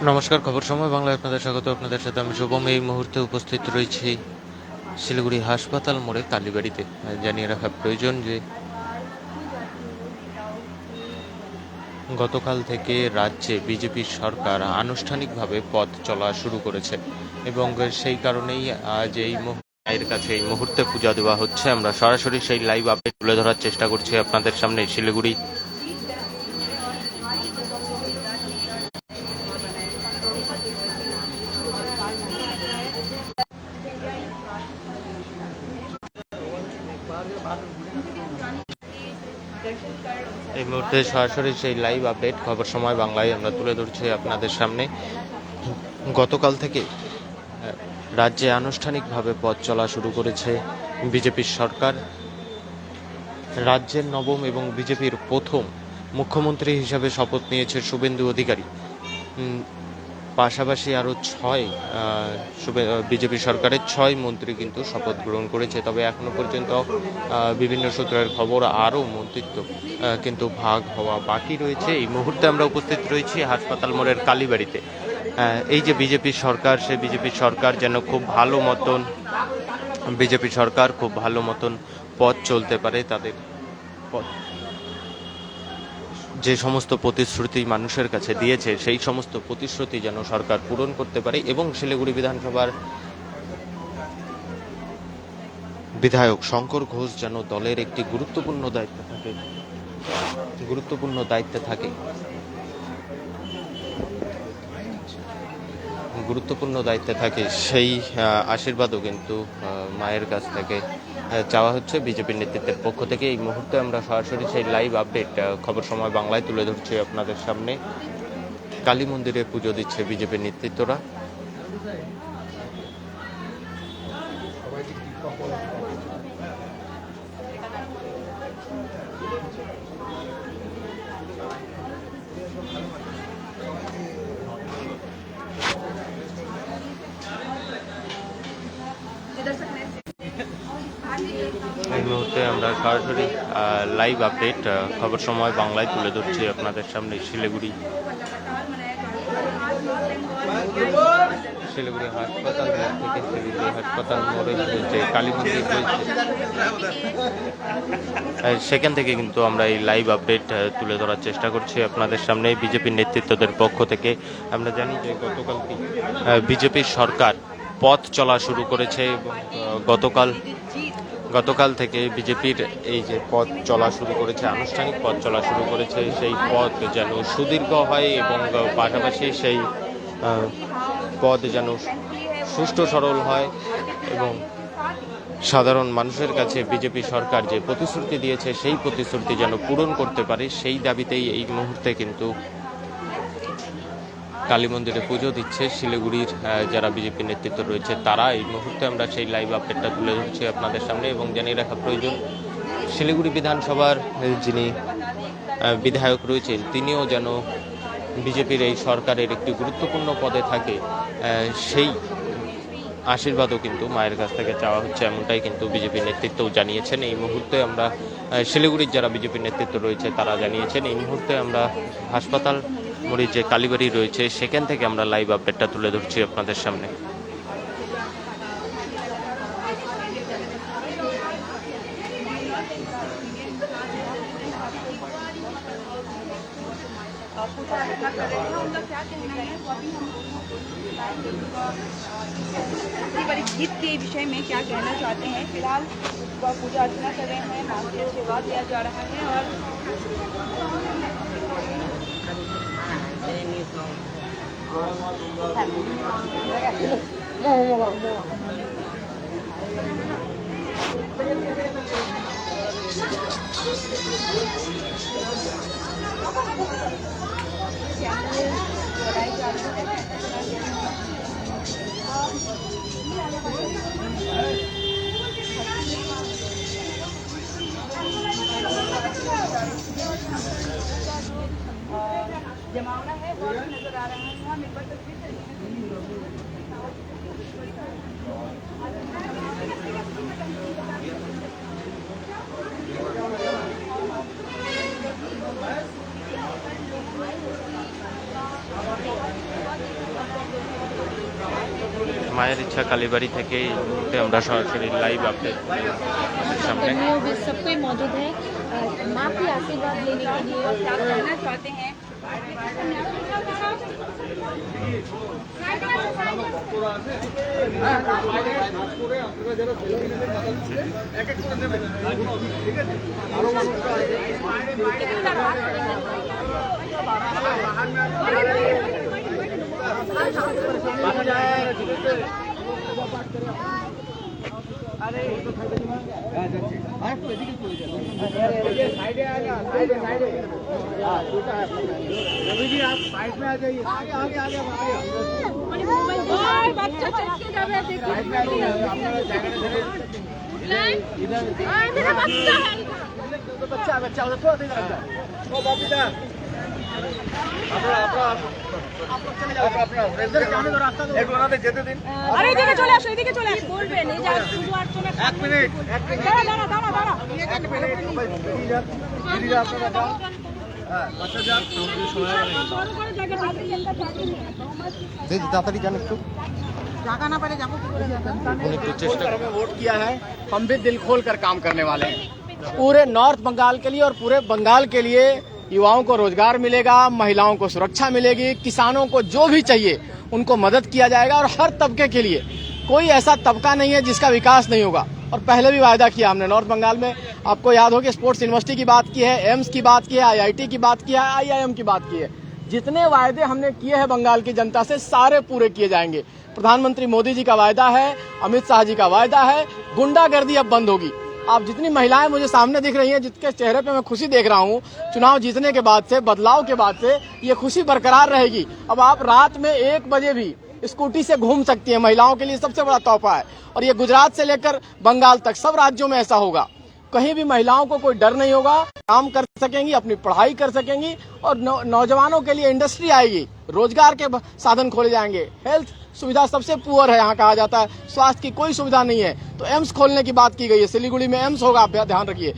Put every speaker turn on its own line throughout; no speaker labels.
নমস্কার, খবর সময় বাংলায় আপনাদের স্বাগত। আপনাদের সাথে আমি শুভম। এই মুহূর্তে উপস্থিত রয়েছি শিলিগুড়ি হাসপাতাল মোড়ে কালীবাড়িতে। জানিয়ে রাখা প্রয়োজন যে গতকাল থেকে রাজ্যে বিজেপির সরকার আনুষ্ঠানিকভাবে পথ চলা শুরু করেছে এবং সেই কারণেই আজ মায়ের কাছে এই মুহূর্তে পূজা দেওয়া হচ্ছে। আমরা সরাসরি সেই লাইভ আপডেট তুলে ধরার চেষ্টা করছি আপনাদের সামনে। শিলিগুড়ি এই মুহূর্তে সরাসরি সেই লাইভ আপডেট খবর সময় বাংলায় আমরা তুলে ধরছি আপনাদের সামনে। গতকাল থেকে রাজ্যে আনুষ্ঠানিকভাবে পথ চলা শুরু করেছে বিজেপির সরকার। রাজ্যের নবম এবং বিজেপির প্রথম মুখ্যমন্ত্রী হিসাবে শপথ নিয়েছে শুভেন্দু অধিকারী। পাশাপাশি আরও বিজেপি সরকারের 6 মন্ত্রী কিন্তু শপথ গ্রহণ করেছে। তবে এখনো পর্যন্ত বিভিন্ন সূত্রের খবর আরও মন্ত্রিত্ব কিন্তু ভাগ হওয়া বাকি রয়েছে। এই মুহূর্তে আমরা উপস্থিত রয়েছি হাসপাতাল মোড়ের কালীবাড়িতে। এই যে বিজেপি সরকার, সেই বিজেপি সরকার যেন খুব ভালো মতন পথ চলতে পারে। তাদের যে সমস্ত প্রতিশ্রুতি মানুষের কাছে দিয়েছে সেই সমস্ত প্রতিশ্রুতি যেন সরকার পূরণ করতে পারে এবং শিলিগুড়ি বিধানসভার বিধায়ক শঙ্কর ঘোষ যেন দলের একটি গুরুত্বপূর্ণ দায়িত্বে থাকে সেই আশীর্বাদও কিন্তু মায়ের কাছ থেকে চাওয়া হচ্ছে বিজেপির নেতৃত্বের পক্ষ থেকে। এই মুহূর্তে আমরা সরাসরি সেই লাইভ আপডেট খবর সময় বাংলায় তুলে ধরছি আপনাদের সামনে। কালী মন্দিরে পুজো দিচ্ছে বিজেপির নেতৃত্বরা। এই মুহূর্তে আমরা সরাসরি লাইভ আপডেট খবর সময় বাংলায় তুলে ধরছি আপনাদের সামনে। শিলিগুড়ি হাসপাতাল মোড়ে যে কালী মন্দির রয়েছে সেখান থেকে কিন্তু আমরা এই লাইভ আপডেট তুলে ধরার চেষ্টা করছি আপনাদের সামনে বিজেপির নেতৃত্বদের পক্ষ থেকে। আমরা জানি যে গতকালকে বিজেপির সরকার পথ চলা শুরু করেছে এবং গতকাল থেকে বিজেপির এই যে পথ চলা শুরু করেছে, আনুষ্ঠানিক পথ চলা শুরু করেছে, সেই পথ যেন সুদীর্ঘ হয় এবং পাশাপাশি সেই পথ যেন সুষ্ঠু সরল হয় এবং সাধারণ মানুষের কাছে বিজেপি সরকার যে প্রতিশ্রুতি দিয়েছে সেই প্রতিশ্রুতি যেন পূরণ করতে পারে, সেই দাবিতেই এই মুহূর্তে কিন্তু কালী মন্দিরে পুজো দিচ্ছে শিলিগুড়ির যারা বিজেপি নেতৃত্ব রয়েছে তারা। এই মুহূর্তে আমরা সেই লাইভ আপডেটটা তুলে ধরছি আপনাদের সামনে এবং জানিয়ে রাখা প্রয়োজন শিলিগুড়ি বিধানসভার যিনি বিধায়ক রয়েছেন তিনিও যেন বিজেপির এই সরকারের একটি গুরুত্বপূর্ণ পদে থাকে, সেই আশীর্বাদও কিন্তু মায়ের কাছ থেকে চাওয়া হচ্ছে, এমনটাই কিন্তু বিজেপির নেতৃত্বও জানিয়েছেন। এই মুহূর্তে আমরা শিলিগুড়ির যারা বিজেপির নেতৃত্ব রয়েছে তারা জানিয়েছেন। এই মুহূর্তে আমরা হাসপাতাল মোড়ে যে কালীবাড়ি রয়েছে সেখান থেকে আমরা লাইভ আপডেটটা তুলে ধরছি আপনাদের সামনে।
पूजा अर्चना कर रहे हैं, उनका क्या कहना है वो अभी हम इसी बड़ी जीत के विषय में क्या कहना चाहते हैं। फिलहाल वह पूजा अर्चना कर रहे हैं, मां से आशीर्वाद दिया जा रहा है और जमावड़ा है वो नजर आ रहा है। वहाँ मिलकर तस्वीर
মায়ের ইচ্ছা কালীবাড়ি থেকে এই মুহূর্তে আমরা সরাসরি লাইভ আপডেট সামনে।
सब कोई मौजूद है माँ की आशीर्वाद लेने के लिए।
क्या कहना चाहते हैं?
আরে এদিকে চলে আসো, এদিকে চলে আসো। বলবেন এই যে পুজো অর্চনা। এক মিনিট দাঁড়া দাঁড়া দাঁড়া দাঁড়া এক মিনিট দিদি আপনারা দাও। হ্যাঁ আচ্ছা যান বড় করে জায়গা
দিদি তাড়াতাড়ি জান একটু
জায়গা না পেলে যাবো কি করে যাবেন?
একটু চেষ্টা
हमें वोट किया है, हम भी दिल खोल कर काम करने वाले हैं। पूरे नॉर्थ बंगाल के लिए और पूरे बंगाल के लिए युवाओं को रोजगार मिलेगा, महिलाओं को सुरक्षा मिलेगी, किसानों को जो भी चाहिए उनको मदद किया जाएगा और हर तबके के लिए कोई ऐसा तबका नहीं है जिसका विकास नहीं होगा। और पहले भी वायदा किया हमने नॉर्थ बंगाल में, आपको याद हो कि स्पोर्ट्स यूनिवर्सिटी की बात की है, एम्स की बात की है, IIT की बात की है, IIM की बात की है। जितने वायदे हमने किए हैं बंगाल की जनता से सारे पूरे किए जाएंगे। प्रधानमंत्री मोदी जी का वायदा है, अमित शाह जी का वायदा है, गुंडागर्दी अब बंद होगी। आप जितनी महिलाएं मुझे सामने दिख रही हैं, जिसके चेहरे पे मैं खुशी देख रहा हूं, चुनाव जीतने के बाद से, बदलाव के बाद से ये खुशी बरकरार रहेगी। अब आप रात में 1 बजे भी स्कूटी से घूम सकती हैं, महिलाओं के लिए सबसे बड़ा तोहफा है। और ये गुजरात से लेकर बंगाल तक सब राज्यों में ऐसा होगा। कहीं भी महिलाओं को कोई डर नहीं होगा, काम कर सकेंगी, अपनी पढ़ाई कर सकेंगी और नौजवानों के लिए इंडस्ट्री आएगी, रोजगार के साधन खोले जाएंगे। हेल्थ सुविधा सबसे पुअर है यहाँ कहा जाता है, स्वास्थ्य की कोई सुविधा नहीं है, तो एम्स खोलने की बात की गई है, सिलीगुड़ी में एम्स होगा, आप ध्यान रखिए।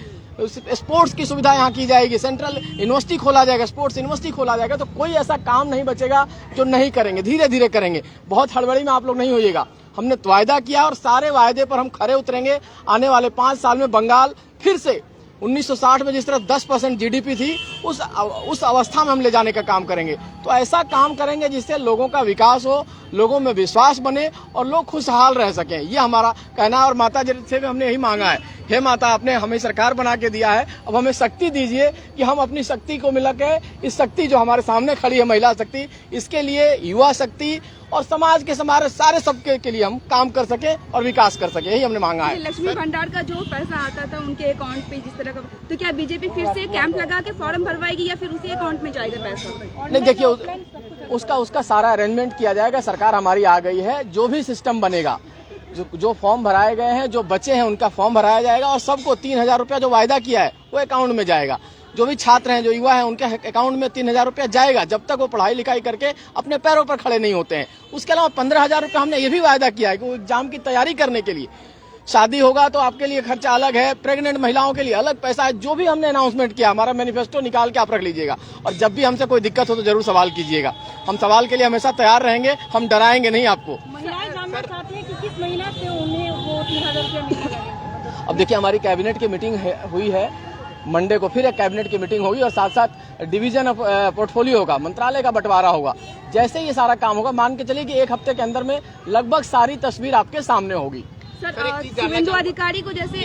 स्पोर्ट्स की सुविधा यहाँ की जाएगी, सेंट्रल यूनिवर्सिटी खोला जाएगा, स्पोर्ट्स यूनिवर्सिटी खोला जाएगा। तो कोई ऐसा काम नहीं बचेगा जो नहीं करेंगे, धीरे धीरे करेंगे, बहुत हड़बड़ी में आप लोग नहीं होइएगा। हमने वायदा किया और सारे वायदे पर हम खरे उतरेंगे। आने वाले 5 साल में बंगाल फिर से 1960 में जिस तरह 10% GDP थी उस अवस्था में हम ले जाने का काम करेंगे। तो ऐसा काम करेंगे जिससे लोगों का विकास हो, लोगों में विश्वास बने और लोग खुशहाल रह सकें, ये हमारा कहना है। और माता जी से भी हमने यही मांगा है, हे माता आपने हमें सरकार बना के दिया है, अब हमें शक्ति दीजिए कि हम अपनी शक्ति को मिला के इस शक्ति जो हमारे सामने खड़ी है महिला शक्ति, इसके लिए युवा शक्ति और समाज के हमारे सारे सबके के लिए हम काम कर सके और विकास कर सके, यही हमने मांगा है।
लक्ष्मी भंडार का जो पैसा आता था उनके अकाउंट पे जिस तरह का, तो क्या बीजेपी फिर से कैंप लगा के फॉर्म भरवाएगी या फिर उसी अकाउंट में जाएगा पैसा?
नहीं देखिए, उसका सारा अरेंजमेंट किया जाएगा, सरकार हमारी आ गई है, जो भी सिस्टम बनेगा, जो फॉर्म भराए गए हैं, जो बचे हैं उनका फॉर्म भराया जाएगा और सबको 3000 रुपया जो वायदा किया है वो अकाउंट में जाएगा। जो भी छात्र हैं, जो युवा हैं, उनके अकाउंट में 3000 रुपया जाएगा जब तक वो पढ़ाई लिखाई करके अपने पैरों पर खड़े नहीं होते हैं। उसके अलावा 15000 रुपया हमने ये भी वायदा किया है कि वो एग्जाम की तैयारी करने के लिए, शादी होगा तो आपके लिए खर्चा अलग है, प्रेग्नेंट महिलाओं के लिए अलग पैसा है। जो भी हमने अनाउंसमेंट किया, हमारा मैनिफेस्टो निकाल के आप रख लीजिएगा और जब भी हमसे कोई दिक्कत हो तो जरूर सवाल कीजिएगा। हम सवाल के लिए हमेशा तैयार रहेंगे, हम डराएंगे नहीं आपको।
महिलाएं जानना चाहती हैं कि किस महीना से उन्हें वो 3000 रुपया मिलेगा।
अब देखिए, हमारी कैबिनेट की मीटिंग हुई है मंडे को, फिर एक कैबिनेट की मीटिंग होगी और साथ साथ डिवीजन ऑफ पोर्टफोलियो होगा, मंत्रालय का बंटवारा होगा। जैसे ये सारा काम होगा, मान के चलिए कि 1 हफ्ते के अंदर में लगभग सारी तस्वीर आपके सामने होगी।
सर, शुभेंदु अधिकारी को जैसे